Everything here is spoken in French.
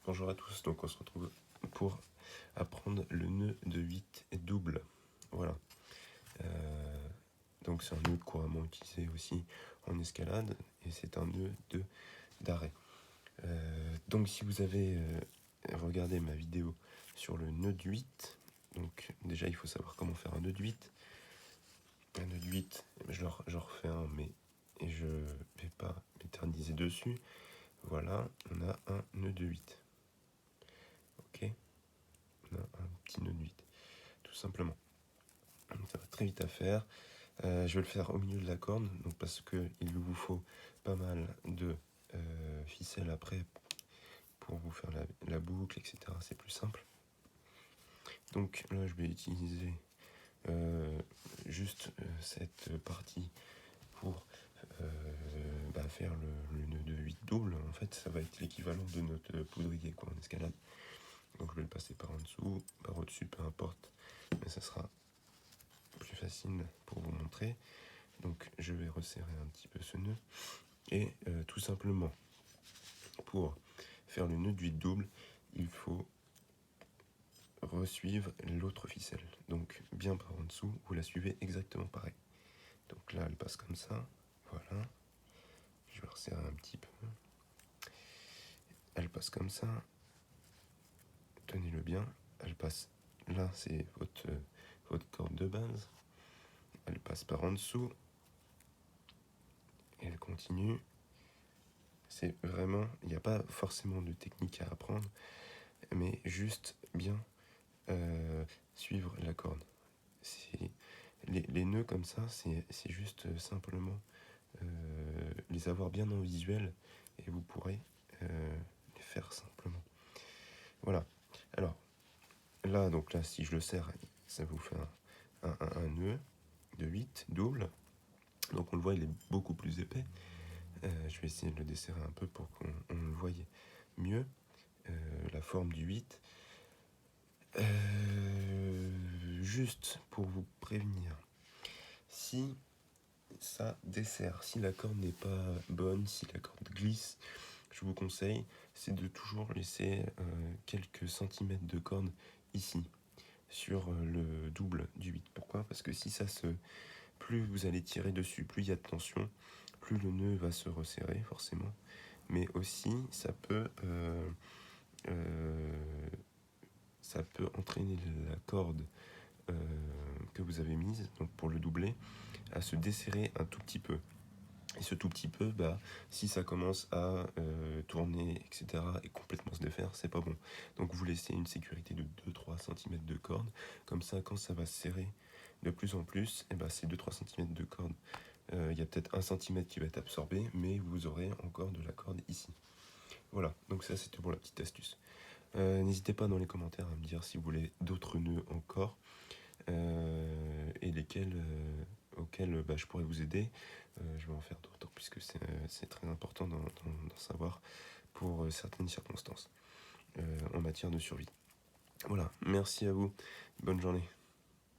Bonjour à tous, donc on se retrouve pour apprendre le nœud de 8 double. Voilà. Donc c'est un nœud couramment utilisé aussi en escalade et c'est un nœud d'arrêt. Donc si vous avez regardé ma vidéo sur le nœud de 8, donc déjà il faut savoir comment faire un nœud de 8. Un nœud de 8, j'en refais un mais je ne vais pas m'éterniser dessus. Voilà, on a un nœud de 8. Ok, on a un petit nœud de 8, tout simplement. Ça va très vite à faire. Je vais le faire au milieu de la corde, donc parce qu'il vous faut pas mal de ficelles après pour vous faire la boucle, etc. C'est plus simple. Donc là, je vais utiliser juste cette partie pour faire le nœud de 8 double. En fait, ça va être l'équivalent de notre poudrier en escalade. Donc je vais le passer par en dessous, par au-dessus, peu importe, mais ça sera plus facile pour vous montrer. Donc je vais resserrer un petit peu ce nœud et tout simplement pour faire le nœud de 8 double, il faut resuivre l'autre ficelle. Donc bien par en dessous, vous la suivez exactement pareil. Donc là elle passe comme ça, voilà. Je vais resserrer un petit peu. Elle passe comme ça. Tenez-le bien. Elle passe là, c'est votre corde de base. Elle passe par en dessous. Et elle continue. C'est vraiment, il n'y a pas forcément de technique à apprendre, mais juste bien suivre la corde. Les nœuds comme ça, c'est juste simplement les avoir bien en visuel et vous pourrez les faire simplement. Voilà. Alors, là, si je le serre, ça vous fait un nœud de 8 double. Donc on le voit, il est beaucoup plus épais. Je vais essayer de le desserrer un peu pour qu'on le voie mieux. La forme du 8. Juste pour vous prévenir, si ça dessert, si la corde n'est pas bonne, si la corde glisse, je vous conseille, c'est de toujours laisser quelques centimètres de corde ici, sur le double du 8. Pourquoi ? Parce que si plus vous allez tirer dessus, plus il y a de tension, plus le nœud va se resserrer forcément, mais aussi ça peut entraîner la corde que vous avez mise, donc pour le doubler, à se desserrer un tout petit peu. Et ce tout petit peu, si ça commence à tourner, etc., et complètement se défaire, c'est pas bon. Donc vous laissez une sécurité de 2-3 cm de corde. Comme ça, quand ça va se serrer de plus en plus, ces 2-3 cm de corde, il y a peut-être 1 cm qui va être absorbé, mais vous aurez encore de la corde ici. Voilà, donc ça c'était pour la petite astuce. N'hésitez pas dans les commentaires à me dire si vous voulez d'autres nœuds encore et auxquels je pourrais vous aider. Je vais en faire d'autres puisque c'est très important d'en savoir pour certaines circonstances en matière de survie. Voilà, merci à vous, bonne journée.